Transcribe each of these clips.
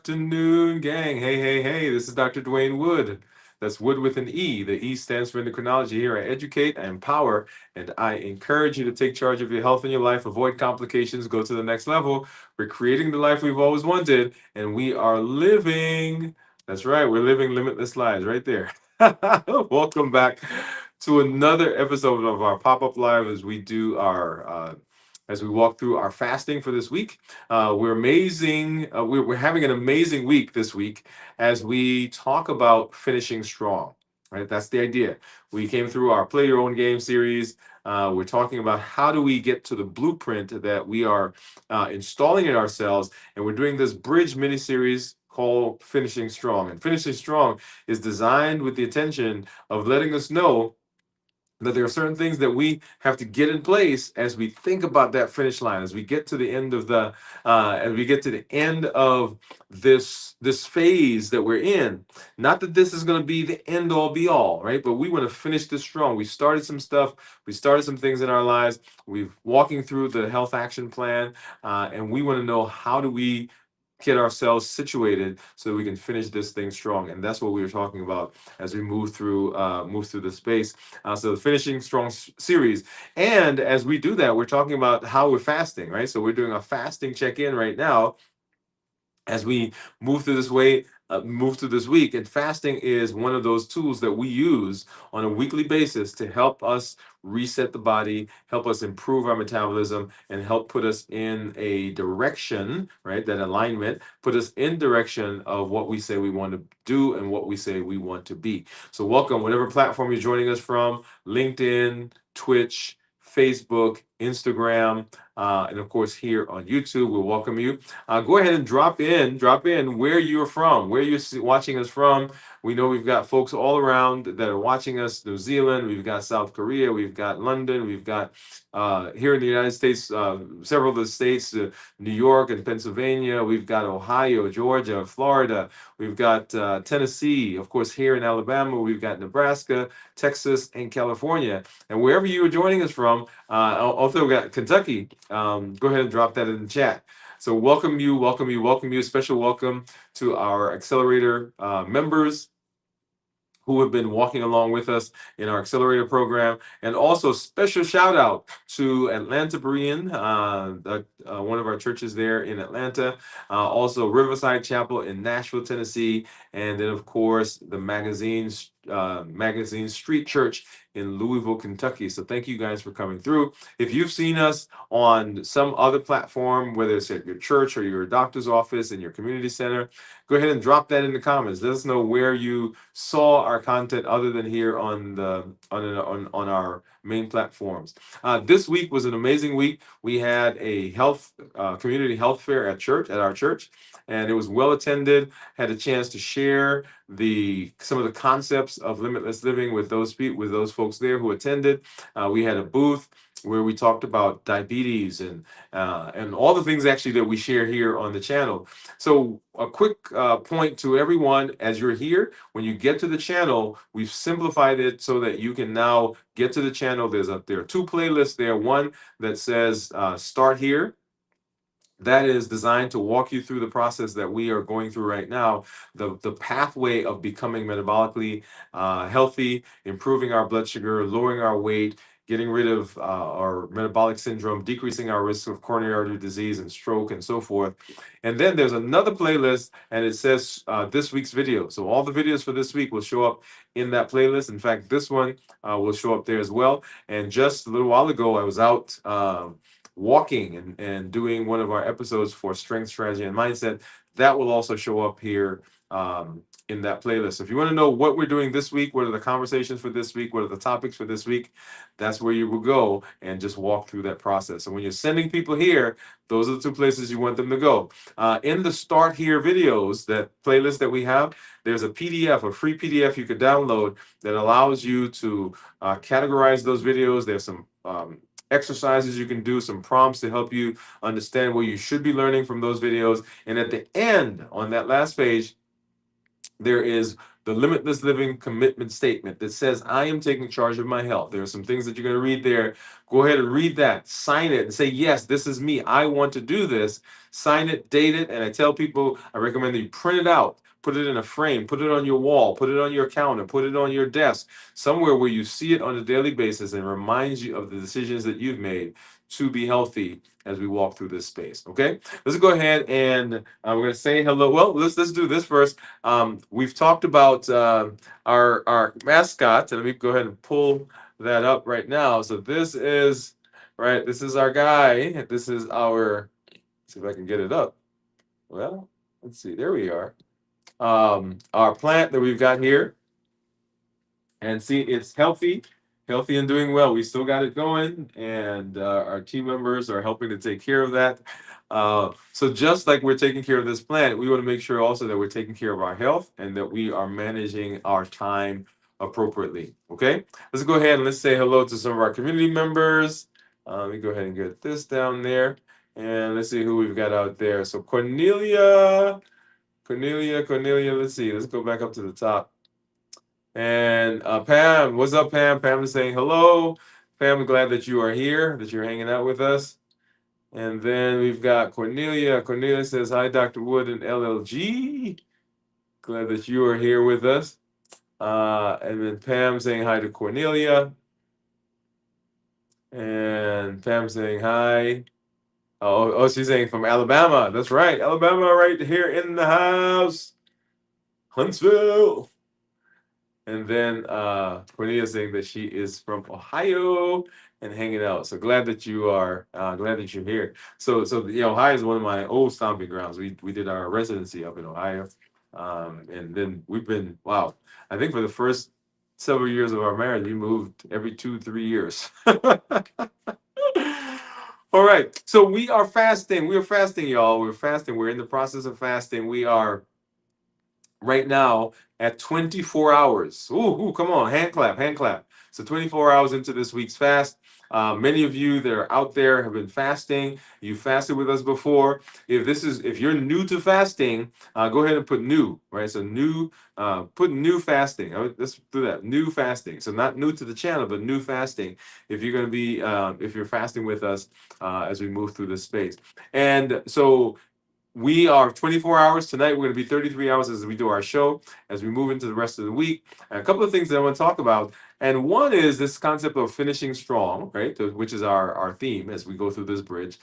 afternoon, gang. Hey. This is Dr. Dwain Woode. That's Wood with an E. The E stands for endocrinology. Here I educate, I empower, and I encourage you to take charge of your health and your life, avoid complications, go to the next level. We're creating the life we've always wanted, and we are living. That's right, we're living limitless lives right there. Welcome back to another episode of our pop-up live as we do our as we walk through our fasting for this week. We're amazing. We're having an amazing week this week as we talk about finishing strong. Right, that's the idea. We came through our Play Your Own Game series. We're talking about how do we get to the blueprint that we are installing in ourselves, and we're doing this bridge mini series called Finishing Strong. And Finishing Strong is designed with the intention of letting us know that there are certain things that we have to get in place as we think about that finish line, as we get to the end of this phase that we're in. Not that this is going to be the end all be all, right? But we want to finish this strong. We started some stuff. We started some things in our lives. We've walking through the health action plan, and we want to know, how do we get ourselves situated so that we can finish this thing strong. And that's what we were talking about as we move through the space. So the Finishing Strong series. And as we do that, we're talking about how we're fasting, right? So we're doing a fasting check-in right now as we move through this week. And fasting is one of those tools that we use on a weekly basis to help us reset the body, help us improve our metabolism, and help put us in a direction, right? That alignment, put us in direction of what we say we want to do and what we say we want to be. So welcome, whatever platform you're joining us from: LinkedIn, Twitch, Facebook, Instagram, and of course here on YouTube. We'll welcome you. Go ahead and drop in where you're from, where you're watching us from. We know we've got folks all around that are watching us: New Zealand, we've got South Korea, we've got London, we've got here in the United States, several of the states, New York and Pennsylvania, we've got Ohio, Georgia, Florida, we've got Tennessee, of course here in Alabama, we've got Nebraska, Texas, and California. And wherever you are joining us from, also we've got Kentucky. Go ahead and drop that in the chat. So welcome you. Special welcome to our accelerator members who have been walking along with us in our accelerator program. And also special shout out to Atlanta Berean, one of our churches there in Atlanta. Also Riverside Chapel in Nashville, Tennessee. And then of course the Magazine Street Church in Louisville, Kentucky. So thank you guys for coming through. If you've seen us on some other platform, whether it's at your church or your doctor's office, in your community center, go ahead and drop that in the comments. Let us know where you saw our content other than here on our main platforms. This week was an amazing week. We had a community health fair at our church, and it was well attended. Had a chance to share some of the concepts of limitless living with those folks there who attended. We had a booth where we talked about diabetes and all the things actually that we share here on the channel. So a quick point to everyone: as you're here, when you get to the channel, we've simplified it so that you can now get to the channel. There are two playlists there. One that says Start Here. That is designed to walk you through the process that we are going through right now, the pathway of becoming metabolically healthy, improving our blood sugar, lowering our weight, getting rid of our metabolic syndrome, decreasing our risk of coronary artery disease and stroke and so forth. And then there's another playlist, and it says this week's video. So all the videos for this week will show up in that playlist. In fact, this one will show up there as well. And just a little while ago, I was out walking and doing one of our episodes for strength, strategy, and mindset. That will also show up here in that playlist. So if you want to know what we're doing this week, what are the conversations for this week, what are the topics for this week, that's where you will go and just walk through that process. And when you're sending people here, those are the two places you want them to go. In the Start Here videos, that playlist that we have, there's a PDF, a free PDF you could download that allows you to categorize those videos. There's some exercises you can do, some prompts to help you understand what you should be learning from those videos. And at the end, on that last page, there is the limitless living commitment statement that says, I am taking charge of my health. There are some things that you're going to read there. Go ahead and read that, sign it, and say, yes, this is me. I want to do this. Sign it, date it. And I tell people, I recommend that you print it out, put it in a frame, put it on your wall, put it on your counter, put it on your desk, somewhere where you see it on a daily basis and reminds you of the decisions that you've made to be healthy as we walk through this space. Okay, let's go ahead and we're going to say hello. Well, let's do this first. We've talked about our mascot, and let me go ahead and pull that up right now. So this is right. This is our guy. This is our. Let's see if I can get it up. Well, let's see. There we are. Our plant that we've got here, and see, it's healthy and doing well. We still got it going, and our team members are helping to take care of that. So just like we're taking care of this plant, we want to make sure also that we're taking care of our health and that we are managing our time appropriately. Okay, let's go ahead and let's say hello to some of our community members. Let me go ahead and get this down there, and let's see who we've got out there. So Cornelia. Let's see. Let's go back up to the top. And Pam, what's up, Pam? Pam is saying hello. Pam, I'm glad that you are here, that you're hanging out with us. And then we've got Cornelia. Cornelia says, hi, Dr. Wood and LLG. Glad that you are here with us. And then Pam saying hi to Cornelia. And Pam saying hi. Oh, she's saying from Alabama. That's right. Alabama right here in the house. Huntsville. And then Cornelia saying that she is from Ohio and hanging out. So glad that you are glad that you're here. So Ohio is one of my old stomping grounds. We did our residency up in Ohio. And then we've been, wow, I think for the first several years of our marriage, we moved every 2-3 years. All right. So we are fasting. We are fasting, y'all. We're fasting. We're in the process of fasting. We are right now at 24 hours. Ooh, come on, hand clap, hand clap. So 24 hours into this week's fast. Many of you that are out there have been fasting. You fasted with us before. If you're new to fasting, go ahead and put new, right? So new, put new fasting. Let's do that. New fasting. So not new to the channel, but new fasting. If you're going to be, if you're fasting with us as we move through this space. And so we are 24 hours tonight. We're going to be 33 hours as we do our show, as we move into the rest of the week. And a couple of things that I want to talk about. And one is this concept of finishing strong, right? Which is our theme as we go through this bridge.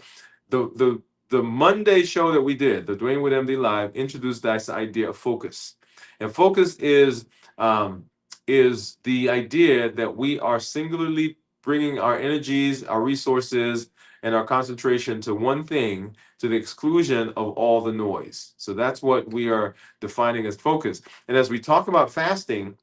The Monday show that we did, the Dwain Woode MD Live, introduced this idea of focus. And focus is the idea that we are singularly bringing our energies, our resources, and our concentration to one thing to the exclusion of all the noise. So that's what we are defining as focus. And as we talk about fasting,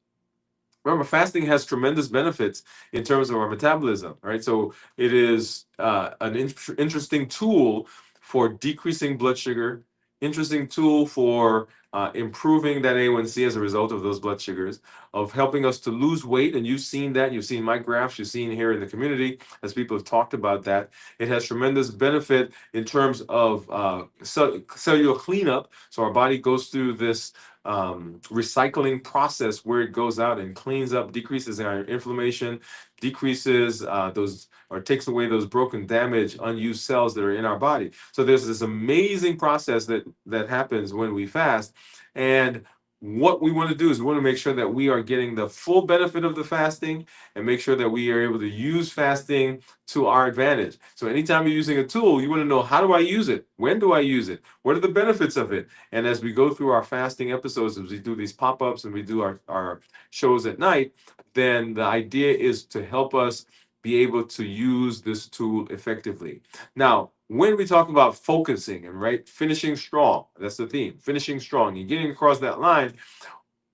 remember, fasting has tremendous benefits in terms of our metabolism, right? So it is an interesting tool for decreasing blood sugar, interesting tool for improving that A1C as a result of those blood sugars, of helping us to lose weight. And you've seen that. You've seen my graphs. You've seen here in the community as people have talked about that. It has tremendous benefit in terms of cellular cleanup. So our body goes through this recycling process where it goes out and cleans up, decreases our inflammation, decreases those or takes away those broken, damaged, unused cells that are in our body. So there's this amazing process that happens when we fast. And what we want to do is we want to make sure that we are getting the full benefit of the fasting and make sure that we are able to use fasting to our advantage. So anytime you're using a tool, you want to know, how do I use it? When do I use it? What are the benefits of it? And as we go through our fasting episodes, as we do these pop-ups and we do our shows at night, then the idea is to help us be able to use this tool effectively. Now, when we talk about focusing and finishing strong, that's the theme, finishing strong and getting across that line.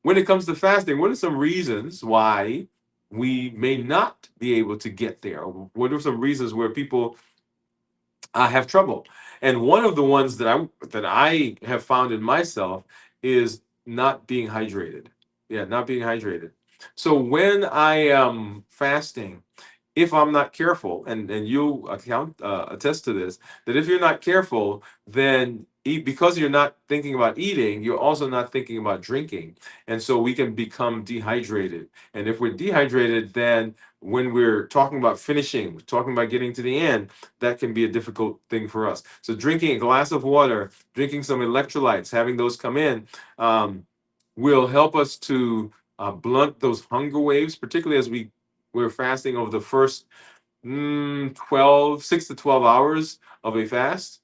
When it comes to fasting, what are some reasons why we may not be able to get there? What are some reasons where people have trouble? And one of the ones that I have found in myself is not being hydrated. Yeah, not being hydrated. So when I am fasting, if I'm not careful, and you attest to this, that if you're not careful, then eat, because you're not thinking about eating, you're also not thinking about drinking. And so we can become dehydrated. And if we're dehydrated, then when we're talking about finishing, talking about getting to the end, that can be a difficult thing for us. So drinking a glass of water, drinking some electrolytes, having those come in, will help us to blunt those hunger waves, particularly as we're fasting over the first 6 to 12 hours of a fast.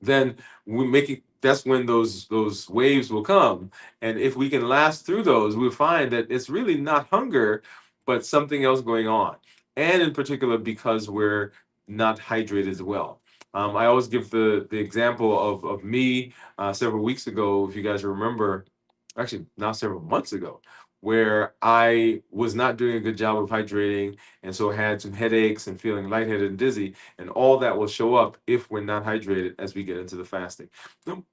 Then we make it, that's when those waves will come. And if we can last through those, we'll find that it's really not hunger, but something else going on. And in particular, because we're not hydrated as well. I always give the example of me several weeks ago, if you guys remember, actually now several months ago, where I was not doing a good job of hydrating, and so had some headaches and feeling lightheaded and dizzy, and all that will show up if we're not hydrated as we get into the fasting.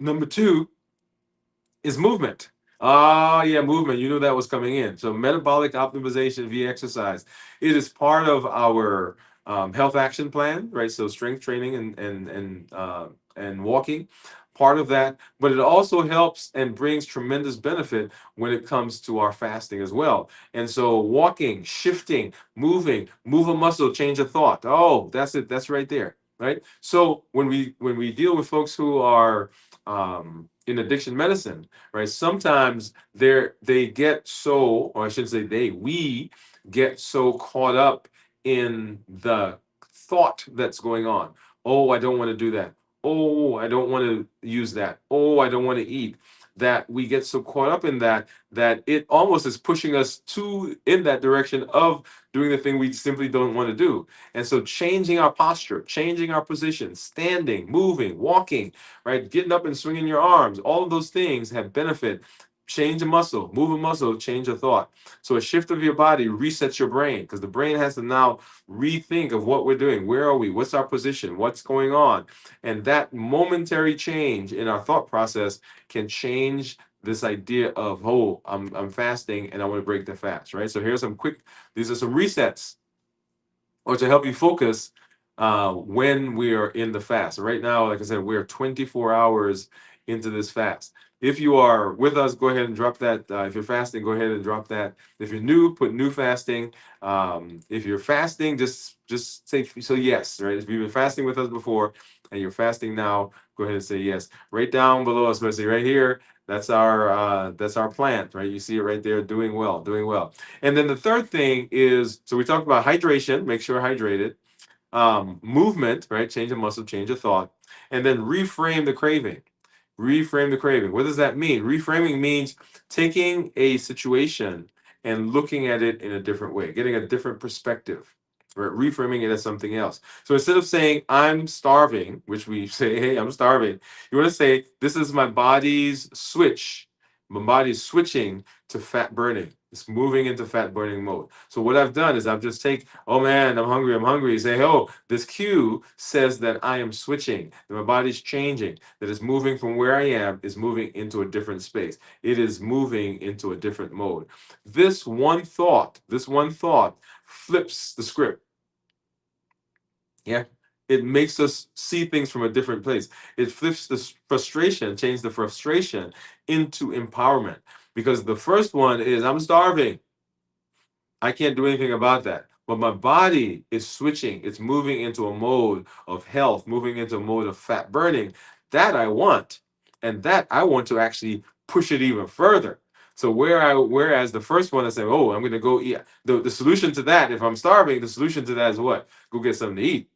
Number two is movement. Ah, yeah, movement. You knew that was coming in. So metabolic optimization via exercise. It is part of our health action plan, right? So strength training and walking, part of that. But it also helps and brings tremendous benefit when it comes to our fasting as well. And so walking, shifting, moving, move a muscle, change a thought. Oh, that's it. That's right there. Right. So when we deal with folks who are in addiction medicine, right? Sometimes they get so, or I should say we get so caught up in the thought that's going on. Oh, I don't want to do that. Oh, I don't want to use that. Oh, I don't want to eat. That we get so caught up in that it almost is pushing us to in that direction of doing the thing we simply don't want to do. And so changing our posture, changing our position, standing, moving, walking, right? Getting up and swinging your arms, all of those things have benefit. Change a muscle, move a muscle, change a thought. So a shift of your body resets your brain, because the brain has to now rethink of what we're doing. Where are we? What's our position? What's going on? And that momentary change in our thought process can change this idea of, oh, I'm fasting and I want to break the fast, right? So here's some quick, these are some resets or to help you focus when we are in the fast. Right now, like I said, we're 24 hours into this fast. If you are with us, go ahead and drop that. If you're fasting, go ahead and drop that. If you're new, put new fasting. If you're fasting, just say so yes, right? If you've been fasting with us before and you're fasting now, go ahead and say yes. Right down below us, especially right here, that's our plant, right? You see it right there, doing well, doing well. And then the third thing is, so we talked about hydration, make sure hydrated, movement, right? Change a muscle, change a thought, and then reframe the craving. Reframe the craving. What does that mean? Reframing means taking a situation and looking at it in a different way, getting a different perspective, right? Reframing it as something else. So instead of saying, I'm starving, which we say, hey, I'm starving, you want to say, this is my body's switch. My body's switching to fat burning. It's moving into fat burning mode. So what I've done is I've just take, oh man, I'm hungry, I'm hungry. Say, oh, this cue says that I am switching, that my body's changing, that it's moving from where I am, is moving into a different space. It is moving into a different mode. This one thought flips the script. Yeah. It makes us see things from a different place. It flips the frustration, change the frustration into empowerment. Because the first one is, I'm starving. I can't do anything about that. But my body is switching. It's moving into a mode of health, moving into a mode of fat burning. That I want. And that I want to actually push it even further. So whereas the first one I say, oh, I'm gonna go eat. The solution to that, if I'm starving, the solution to that is what? Go get something to eat.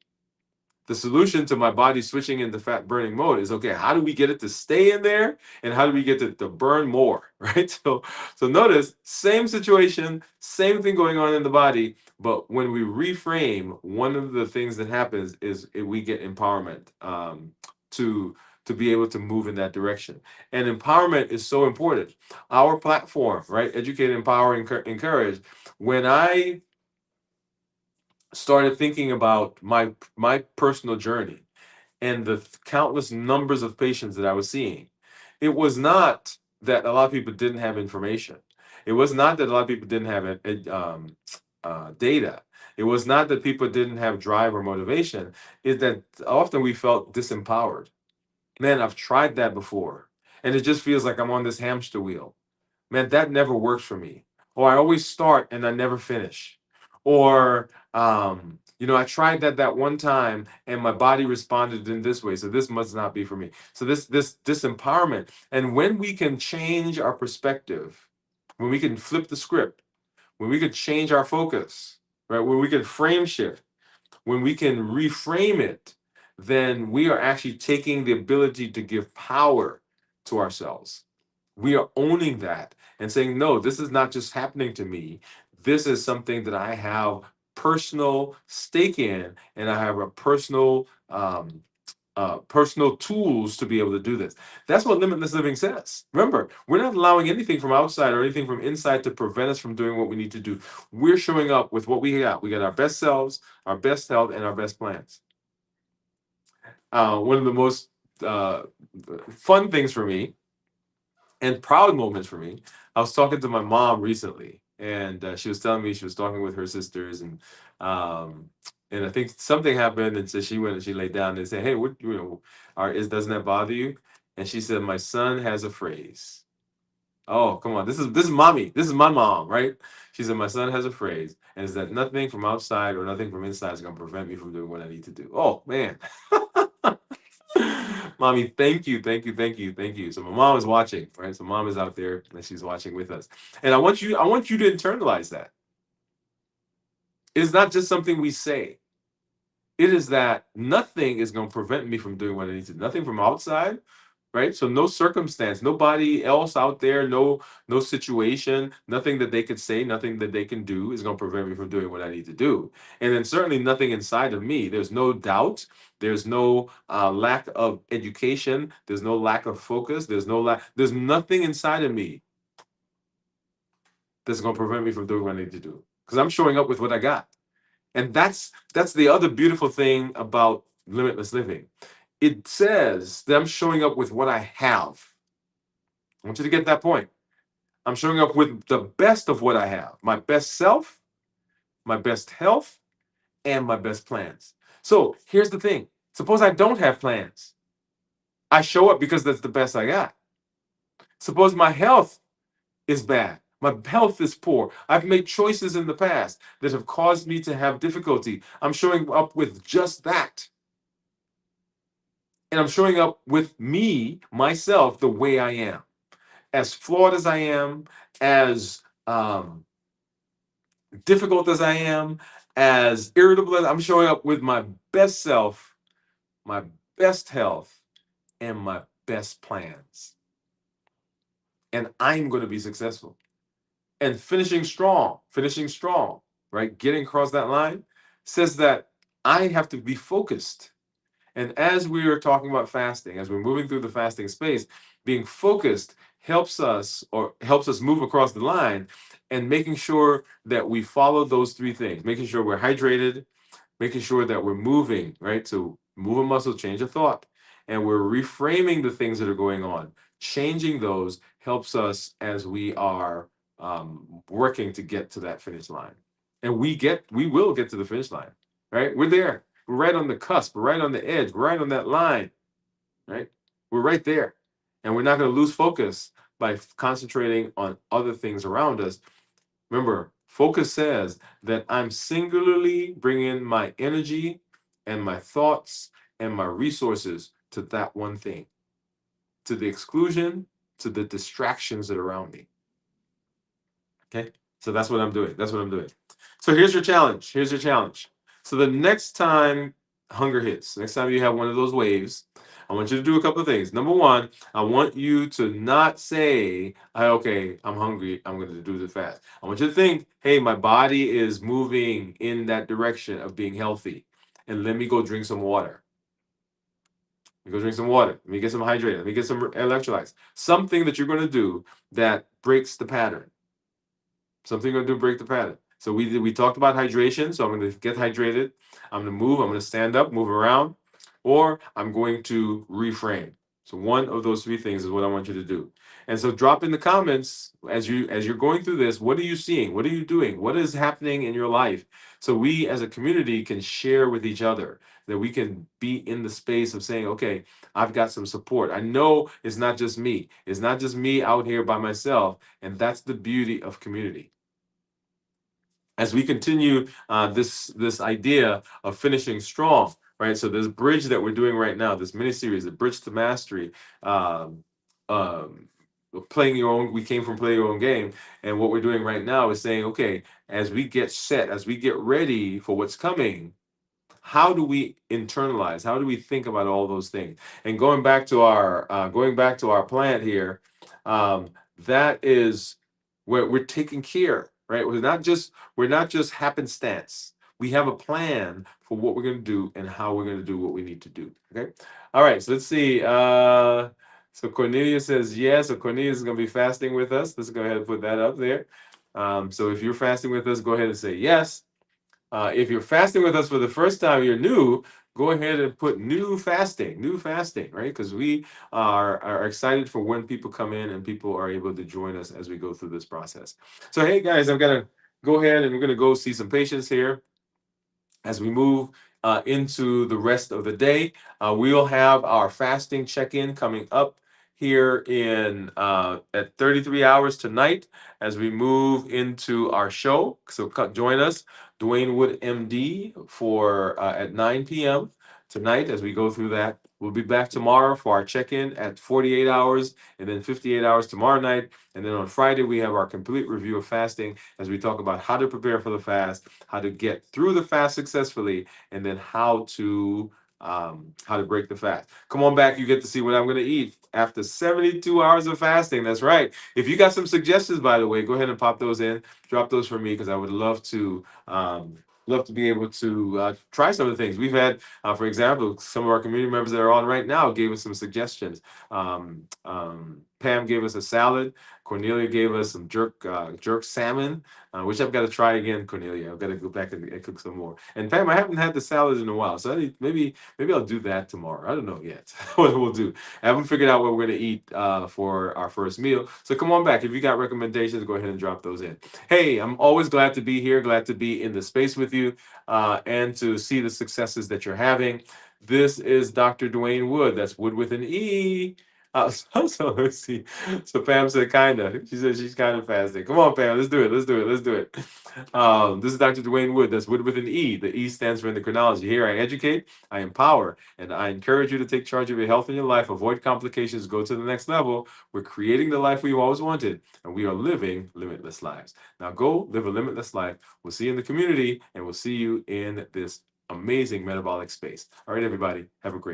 The solution to my body switching into fat burning mode is, okay, how do we get it to stay in there, and how do we get it to burn more? Right? So notice, same situation, same thing going on in the body, but when we reframe, one of the things that happens is we get empowerment, to be able to move in that direction. And empowerment is so important. Our platform, right? Educate, empower, encourage. When I started thinking about my personal journey and the countless numbers of patients that I was seeing, it was not that a lot of people didn't have information. It was not that a lot of people didn't have data. It was not that people didn't have drive or motivation. It's that often we felt disempowered. Man, I've tried that before, and it just feels like I'm on this hamster wheel. Man, that never works for me. Or I always start and I never finish. Or I tried that one time and my body responded in this way. So this must not be for me. So this empowerment. And when we can change our perspective, when we can flip the script, when we can change our focus, right? When we can frame shift, when we can reframe it, then we are actually taking the ability to give power to ourselves. We are owning that and saying, no, this is not just happening to me. This is something that I have personal stake in, and I have a personal tools to be able to do this. That's what limitless living says. Remember, we're not allowing anything from outside or anything from inside to prevent us from doing what we need to do. We're showing up with what we got. We got our best selves, our best health, and our best plans. One of the most uh, fun things for me and proud moments for me. I was talking to my mom recently, and she was telling me she was talking with her sisters, um, and I think something happened, and so she went and she laid down and said, "Hey, what doesn't that bother you?" And she said, "My son has a phrase." Oh, come on, this is mommy, this is my mom, right? She said, "My son has a phrase, and it's that nothing from outside or nothing from inside is going to prevent me from doing what I need to do." Oh man. Mommy, thank you, thank you, thank you, thank you. So my mom is watching, right? So mom is out there and she's watching with us. And I want you to internalize that. It's not just something we say. It is that nothing is going to prevent me from doing what I need to. Nothing from outside, right? So no circumstance, nobody else out there, no situation, nothing that they could say, nothing that they can do is going to prevent me from doing what I need to do. And then certainly nothing inside of me. There's no doubt. There's no lack of education. There's no lack of focus. There's nothing inside of me that's going to prevent me from doing what I need to do because I'm showing up with what I got. And that's the other beautiful thing about limitless living. It says that I'm showing up with what I have. I want you to get that point. I'm showing up with the best of what I have, my best self, my best health, and my best plans. So here's the thing. Suppose I don't have plans. I show up because that's the best I got. Suppose my health is bad. My health is poor. I've made choices in the past that have caused me to have difficulty. I'm showing up with just that. And I'm showing up with me, myself, the way I am. As flawed as I am, as difficult as I am, as irritable as I'm showing up with my best self, my best health, and my best plans. And I'm going to be successful. And finishing strong, right? Getting across that line says that I have to be focused. And as we are talking about fasting, as we're moving through the fasting space, being focused helps us move across the line and making sure that we follow those three things, making sure we're hydrated, making sure that we're moving, right? So move a muscle, change a thought, and we're reframing the things that are going on. Changing those helps us as we are working to get to that finish line. And we will get to the finish line, right? We're there. We're right on the cusp. We're right on the edge. We're right on that line, right? We're right there. And we're not going to lose focus by concentrating on other things around us. Remember, focus says that I'm singularly bringing my energy and my thoughts and my resources to that one thing, to the exclusion, to the distractions that are around me. Okay. So that's what I'm doing. That's what I'm doing. So here's your challenge. Here's your challenge. So the next time hunger hits, next time you have one of those waves, I want you to do a couple of things. Number one, I want you to not say, okay, I'm hungry, I'm going to do the fast. I want you to think, hey, my body is moving in that direction of being healthy. And let me go drink some water. Let me go drink some water. Let me get some hydrated. Let me get some electrolytes. Something that you're going to do that breaks the pattern. Something going to do break the pattern. So we talked about hydration. So I'm going to get hydrated. I'm going to move. I'm going to stand up, move around, or I'm going to reframe. So one of those three things is what I want you to do. And so drop in the comments as you're going through this, what are you seeing? What are you doing? What is happening in your life? So we as a community can share with each other, that we can be in the space of saying, okay, I've got some support. I know it's not just me. It's not just me out here by myself. And that's the beauty of community. As we continue this idea of finishing strong, right? So this bridge that we're doing right now, this mini series, the Bridge to Mastery, um, um, playing your own. We came from play your own game, and what we're doing right now is saying, okay, as we get set, as we get ready for what's coming, how do we internalize, how do we think about all those things? And going back to our plan here, um, that is where we're taking care, right? We're not just happenstance. We have a plan for what we're going to do and how we're going to do what we need to do. Okay. All right, so let's see. So Cornelia says yes. So Cornelia is going to be fasting with us. Let's go ahead and put that up there. So if you're fasting with us, go ahead and say yes. If you're fasting with us for the first time, you're new, go ahead and put new fasting, right? Because we are excited for when people come in and people are able to join us as we go through this process. So, hey guys, I'm going to go ahead and we're going to go see some patients here as we move into the rest of the day. We'll have our fasting check-in coming up here in at 33 hours tonight as we move into our show. So join us, Dwain Woode, MD, for at 9 p.m. tonight as we go through that. We'll be back tomorrow for our check-in at 48 hours and then 58 hours tomorrow night. And then on Friday, we have our complete review of fasting as we talk about how to prepare for the fast, how to get through the fast successfully, and then how to break the fast. Come on back, you get to see what I'm going to eat after 72 hours of fasting. That's right. If you got some suggestions, by the way, go ahead and pop those in, drop those for me, because I would love to be able to try some of the things we've had. For example, some of our community members that are on right now gave us some suggestions. Pam gave us a salad. Cornelia gave us some jerk salmon, which I've got to try again. Cornelia, I've got to go back and cook some more. And Pam, I haven't had the salad in a while, so maybe I'll do that tomorrow. I don't know yet what we'll do. I haven't figured out what we're going to eat for our first meal. So come on back. If you got recommendations, go ahead and drop those in. Hey, I'm always glad to be here, glad to be in the space with you and to see the successes that you're having. This is Dr. Dwain Woode. That's Wood with an E. So let's see. So Pam said kinda. She said she's kind of fasting. Come on, Pam. Let's do it. Let's do it. Let's do it. This is Dr. Dwain Woode. That's Wood with an E. The E stands for endocrinology. Here I educate, I empower, and I encourage you to take charge of your health and your life. Avoid complications. Go to the next level. We're creating the life we've always wanted, and we are living limitless lives. Now go live a limitless life. We'll see you in the community, and we'll see you in this amazing metabolic space. All right, everybody. Have a great